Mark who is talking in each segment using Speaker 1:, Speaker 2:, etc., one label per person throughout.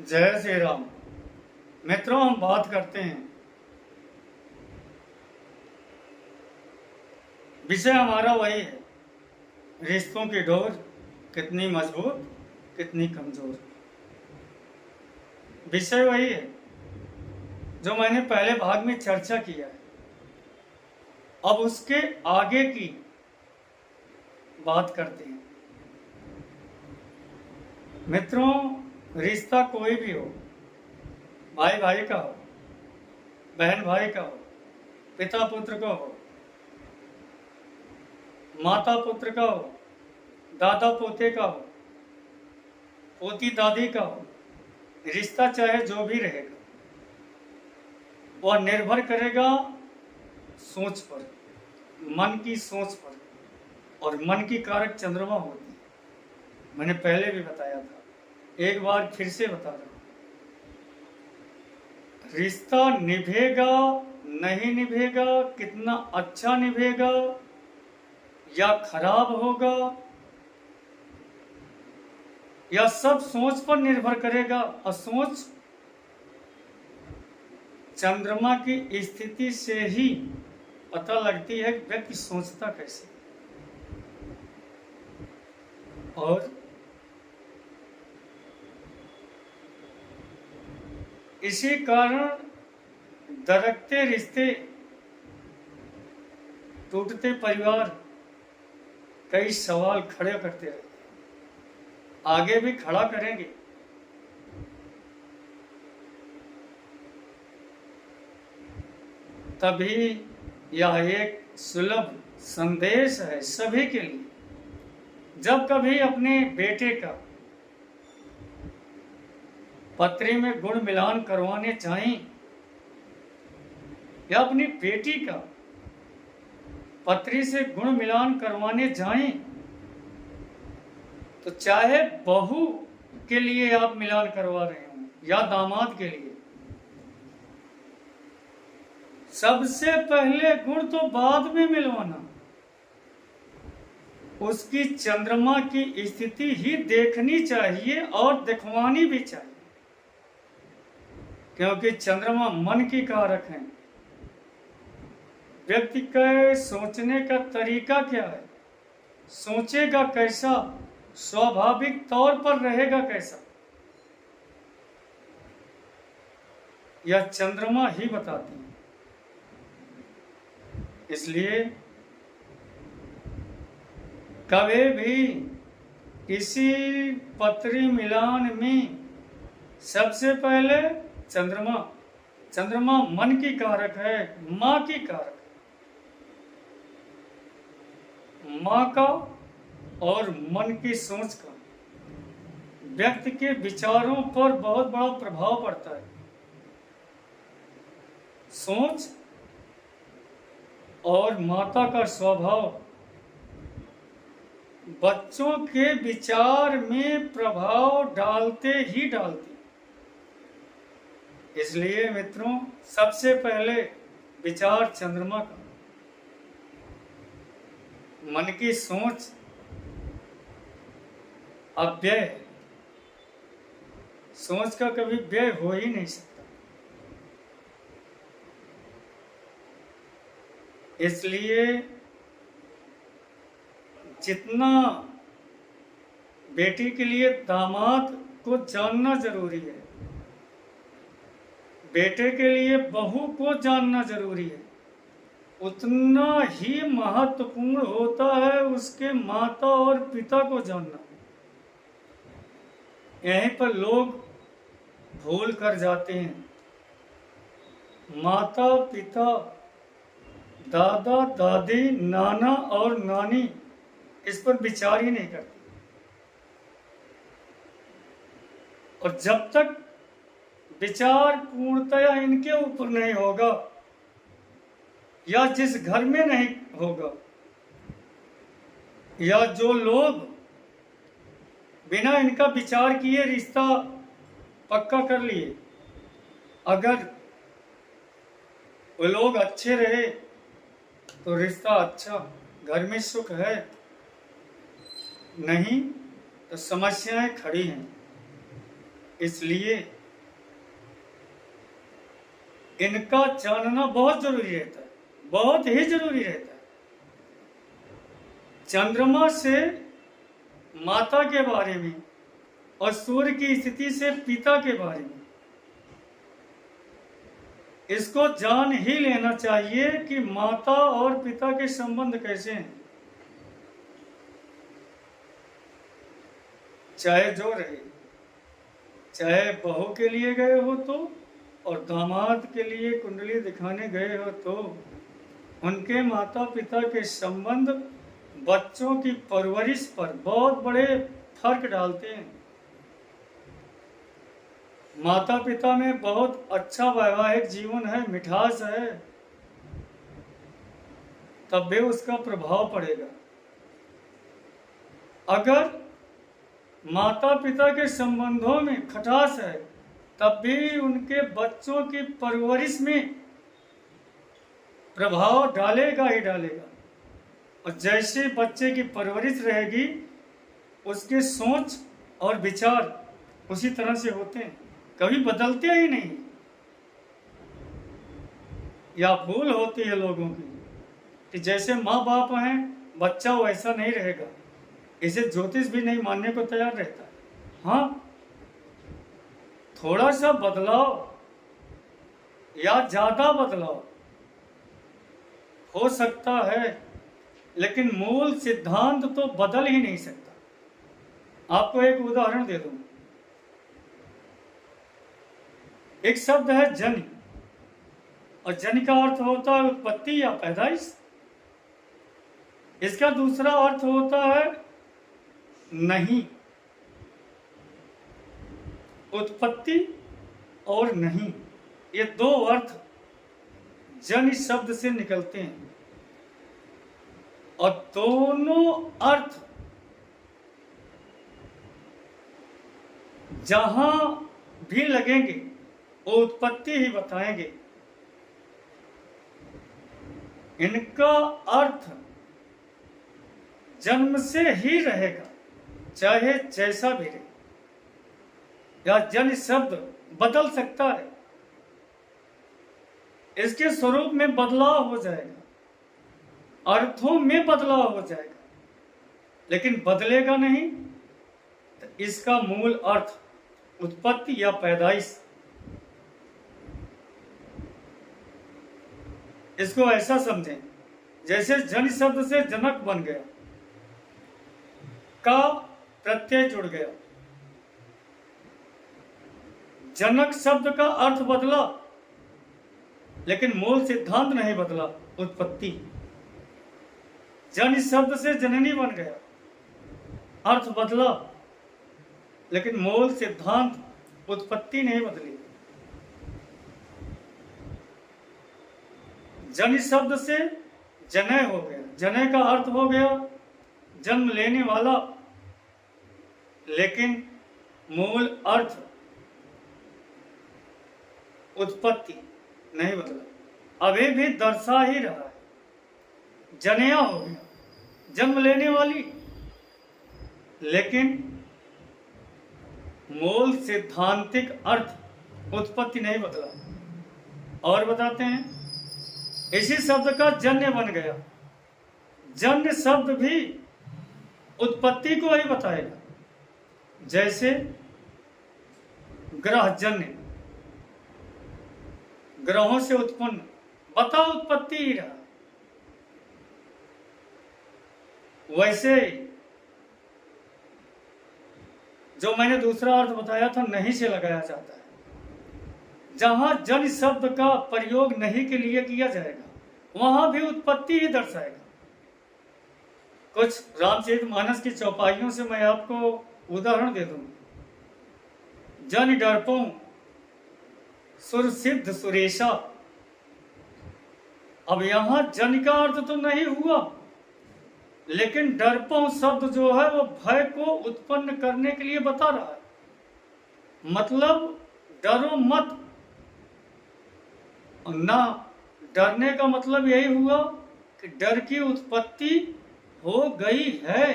Speaker 1: जय श्री राम। मित्रों, हम बात करते हैं, विषय हमारा वही है, रिश्तों की डोर कितनी मजबूत कितनी कमजोर। विषय वही है जो मैंने पहले भाग में चर्चा किया है। अब उसके आगे की बात करते हैं। मित्रों, रिश्ता कोई भी हो, भाई भाई का हो, बहन भाई का हो, पिता पुत्र का हो, माता पुत्र का हो, दादा पोते का हो, पोती दादी का हो, रिश्ता चाहे जो भी रहेगा वह निर्भर करेगा सोच पर, मन की सोच पर। और मन की कारक चंद्रमा होती है। मैंने पहले भी बताया था, एक बार फिर से बता रहा हूं। रिश्ता निभेगा नहीं निभेगा, कितना अच्छा निभेगा या खराब होगा, या सब सोच पर निर्भर करेगा। और सोच चंद्रमा की स्थिति से ही पता लगती है कि व्यक्ति सोचता कैसे। और इसी कारण दरकते रिश्ते, टूटते परिवार कई सवाल खड़े करते रहते हैं, आगे भी खड़ा करेंगे। तभी यह एक सुलभ संदेश है सभी के लिए। जब कभी अपने बेटे का पत्री में गुण मिलान करवाने चाहें या अपनी बेटी का पत्री से गुण मिलान करवाने जाएं, तो चाहे बहू के लिए आप मिलान करवा रहे हो या दामाद के लिए, सबसे पहले गुण तो बाद में मिलवाना। उसकी चंद्रमा की स्थिति ही देखनी चाहिए और दिखवानी भी चाहिए, क्योंकि चंद्रमा मन की कारक है। व्यक्ति के सोचने का तरीका क्या है, सोचेगा कैसा, स्वाभाविक तौर पर रहेगा कैसा, यह चंद्रमा ही बताती है। इसलिए कभी भी किसी पत्री मिलान में सबसे पहले चंद्रमा मन की कारक है, माँ की कारक, माँ का और मन की सोच का व्यक्ति के विचारों पर बहुत बड़ा प्रभाव पड़ता है। सोच और माता का स्वभाव बच्चों के विचार में प्रभाव डालते ही डालते। इसलिए मित्रों, सबसे पहले विचार चंद्रमा का, मन की सोच अव्यय है। सोच का कभी व्यय हो ही नहीं सकता। इसलिए जितना बेटी के लिए दामाद को जानना जरूरी है, बेटे के लिए बहू को जानना जरूरी है, उतना ही महत्वपूर्ण होता है उसके माता और पिता को जानना। यहीं पर लोग भूल कर जाते हैं। माता पिता, दादा दादी, नाना और नानी इस पर विचार ही नहीं करते। और जब तक विचार पूर्णतया इनके ऊपर नहीं होगा या जिस घर में नहीं होगा, या जो लोग बिना इनका विचार किए रिश्ता पक्का कर लिए, अगर वो लोग अच्छे रहे तो रिश्ता अच्छा, घर में सुख है, नहीं तो समस्याएं खड़ी हैं। इसलिए इनका जानना बहुत जरूरी रहता है, बहुत ही जरूरी रहता है। चंद्रमा से माता के बारे में और सूर्य की स्थिति से पिता के बारे में इसको जान ही लेना चाहिए कि माता और पिता के संबंध कैसे हैं। चाहे जो रहे, चाहे बहू के लिए गए हो तो और दामाद के लिए कुंडली दिखाने गए हो तो उनके माता पिता के संबंध बच्चों की परवरिश पर बहुत बड़े फर्क डालते हैं। माता पिता में बहुत अच्छा वैवाहिक जीवन है, मिठास है, तब भी उसका प्रभाव पड़ेगा। अगर माता पिता के संबंधों में खटास है, तब भी उनके बच्चों की परवरिश में प्रभाव डालेगा ही डालेगा। और जैसे बच्चे की परवरिश रहेगी, उसके सोच और विचार उसी तरह से होते हैं, कभी बदलते ही नहीं। या भूल होती है लोगों की कि जैसे माँ बाप हैं, बच्चा वैसा नहीं रहेगा। इसे ज्योतिष भी नहीं मानने को तैयार रहता है। हाँ, थोड़ा सा बदलाव या ज्यादा बदलाव हो सकता है, लेकिन मूल सिद्धांत तो बदल ही नहीं सकता। आपको एक उदाहरण दे दूं। एक शब्द है जन, और जन का अर्थ होता है उत्पत्ति या पैदाइश। इसका दूसरा अर्थ होता है नहीं। उत्पत्ति और नहीं, ये दो अर्थ जन शब्द से निकलते हैं, और दोनों अर्थ जहां भी लगेंगे वो उत्पत्ति ही बताएंगे। इनका अर्थ जन्म से ही रहेगा, चाहे जैसा भी रहे। या जन शब्द बदल सकता है, इसके स्वरूप में बदलाव हो जाएगा, अर्थों में बदलाव हो जाएगा, लेकिन बदलेगा नहीं। तो इसका मूल अर्थ उत्पत्ति या पैदाइश। इसको ऐसा समझें जैसे जन शब्द से जनक बन गया, का प्रत्यय जुड़ गया। जनक शब्द का अर्थ बदला, लेकिन मूल सिद्धांत नहीं बदला, उत्पत्ति। जन शब्द से जननी बन गया, अर्थ बदला, लेकिन मूल सिद्धांत उत्पत्ति नहीं बदली। जन शब्द से जनय हो गया, जनय का अर्थ हो गया जन्म लेने वाला, लेकिन मूल अर्थ उत्पत्ति नहीं बदला, अभी भी दर्शा ही रहा है। जनया हो गया, जन्म लेने वाली, लेकिन मूल सिद्धांतिक अर्थ उत्पत्ति नहीं बदला। और बताते हैं, इसी शब्द का जन्य बन गया। जन्य शब्द भी उत्पत्ति को ही बताएगा, जैसे ग्रहजन्य, ग्रहों से उत्पन्न, बता उत्पत्ति ही रहा। वैसे जो मैंने दूसरा अर्थ बताया था, नहीं से लगाया जाता है। जहां जन शब्द का प्रयोग नहीं के लिए किया जाएगा, वहां भी उत्पत्ति ही दर्शाएगा। कुछ रामचरितमानस की चौपाइयों से मैं आपको उदाहरण दे दूं। जन डरपों सुर सिद्ध सुरेशा। अब यहां जन का अर्थ तो नहीं हुआ, लेकिन डरपों शब्द जो है वो भय को उत्पन्न करने के लिए बता रहा है। मतलब डरो मत। ना, डरने का मतलब यही हुआ कि डर की उत्पत्ति हो गई है,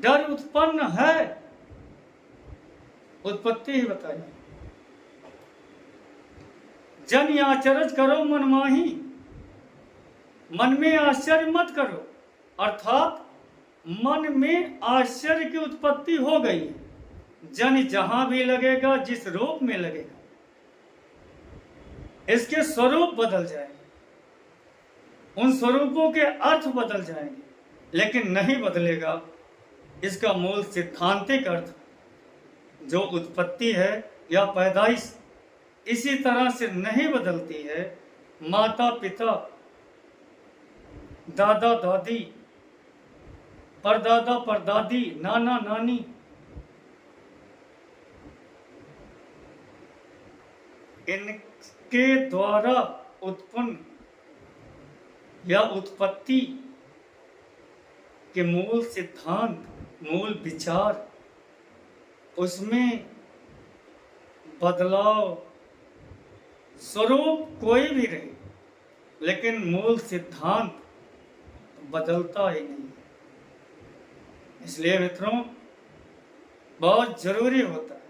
Speaker 1: डर उत्पन्न है। उत्पत्ति ही बताई। जन आचरज करो मन माही, मन में आश्चर्य मत करो, अर्थात मन में आश्चर्य की उत्पत्ति हो गई। जन जहां भी लगेगा, जिस रूप में लगेगा, इसके स्वरूप बदल जाएंगे, उन स्वरूपों के अर्थ बदल जाएंगे, लेकिन नहीं बदलेगा इसका मूल सिद्धांतिक अर्थ, जो उत्पत्ति है या पैदाइश, इसी तरह से नहीं बदलती है। माता पिता, दादा दादी, परदादा परदादी, नाना नानी, इनके द्वारा उत्पन्न या उत्पत्ति के मूल सिद्धांत, मूल विचार, उसमें बदलाव, स्वरूप कोई भी रहे, लेकिन मूल सिद्धांत बदलता ही नहीं है। इसलिए मित्रों, बहुत जरूरी होता है,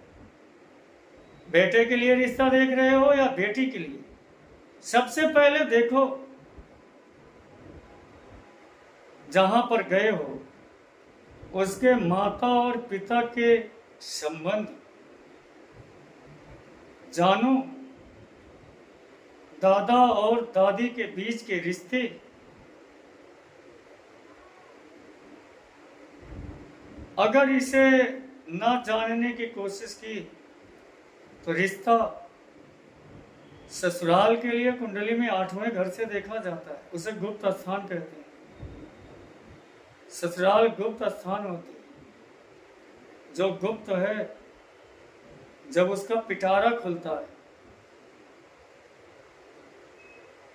Speaker 1: बेटे के लिए रिश्ता देख रहे हो या बेटी के लिए, सबसे पहले देखो जहां पर गए हो उसके माता और पिता के संबंध जानो, दादा और दादी के बीच के रिश्ते, अगर इसे ना जानने की कोशिश की तो रिश्ता ससुराल के लिए कुंडली में 8वें घर से देखा जाता है, उसे गुप्त स्थान कहते हैं। ससुराल गुप्त स्थान होती है। जो गुप्त है, जब उसका पिटारा खुलता है,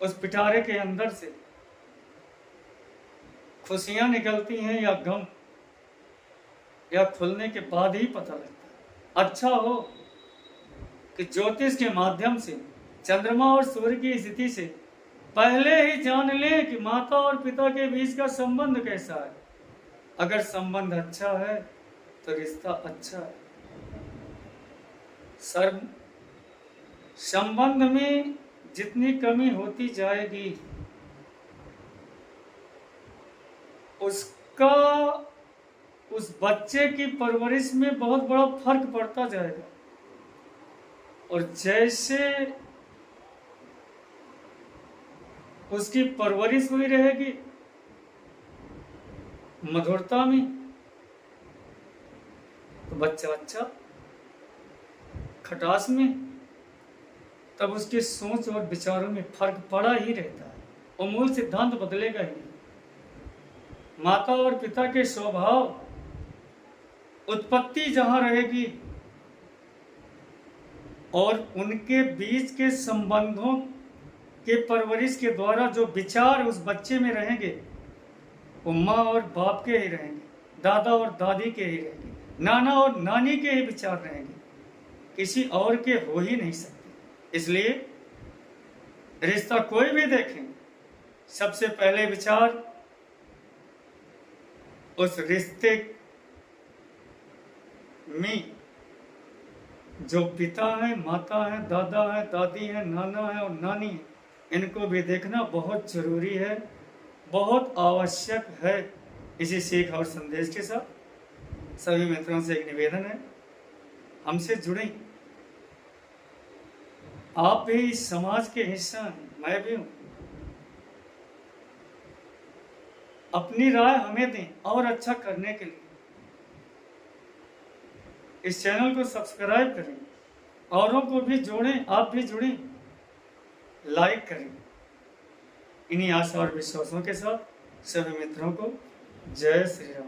Speaker 1: उस पिटारे के अंदर से खुशियां निकलती हैं या गम, या खुलने के बाद ही पता लगता है। अच्छा हो कि ज्योतिष के माध्यम से चंद्रमा और सूर्य की स्थिति से पहले ही जान ले कि माता और पिता के बीच का संबंध कैसा है। अगर संबंध अच्छा है तो रिश्ता अच्छा है। संबंध में जितनी कमी होती जाएगी, उसका उस बच्चे की परवरिश में बहुत बड़ा फर्क पड़ता जाएगा। और जैसे उसकी परवरिश हुई रहेगी मधुरता में, तो बच्चा अच्छा खटास में, तब उसकी सोच और विचारों में फर्क पड़ा ही रहता है। और मूल सिद्धांत बदलेगा ही नहीं। माता और पिता के स्वभाव, उत्पत्ति जहां रहेगी और उनके बीच के संबंधों के परवरिश के द्वारा जो विचार उस बच्चे में रहेंगे, वो माँ और बाप के ही रहेंगे, दादा और दादी के ही रहेंगे, नाना और नानी के ही विचार रहेंगे, किसी और के हो ही नहीं सकते। इसलिए रिश्ता कोई भी देखें, सबसे पहले विचार उस रिश्ते में जो पिता है, माता है, दादा है, दादी है, नाना है और नानी है, इनको भी देखना बहुत जरूरी है, बहुत आवश्यक है। इसी सीख और संदेश के साथ सभी मित्रों से एक निवेदन है, हमसे जुड़ें। आप भी इस समाज के हिस्सा हैं, मैं भी हूं। अपनी राय हमें दें और अच्छा करने के लिए इस चैनल को सब्सक्राइब करें, औरों को भी जोड़ें, आप भी जुड़ें, लाइक करें। इन्हीं आशा और विश्वासों के साथ सभी मित्रों को जय श्री राम।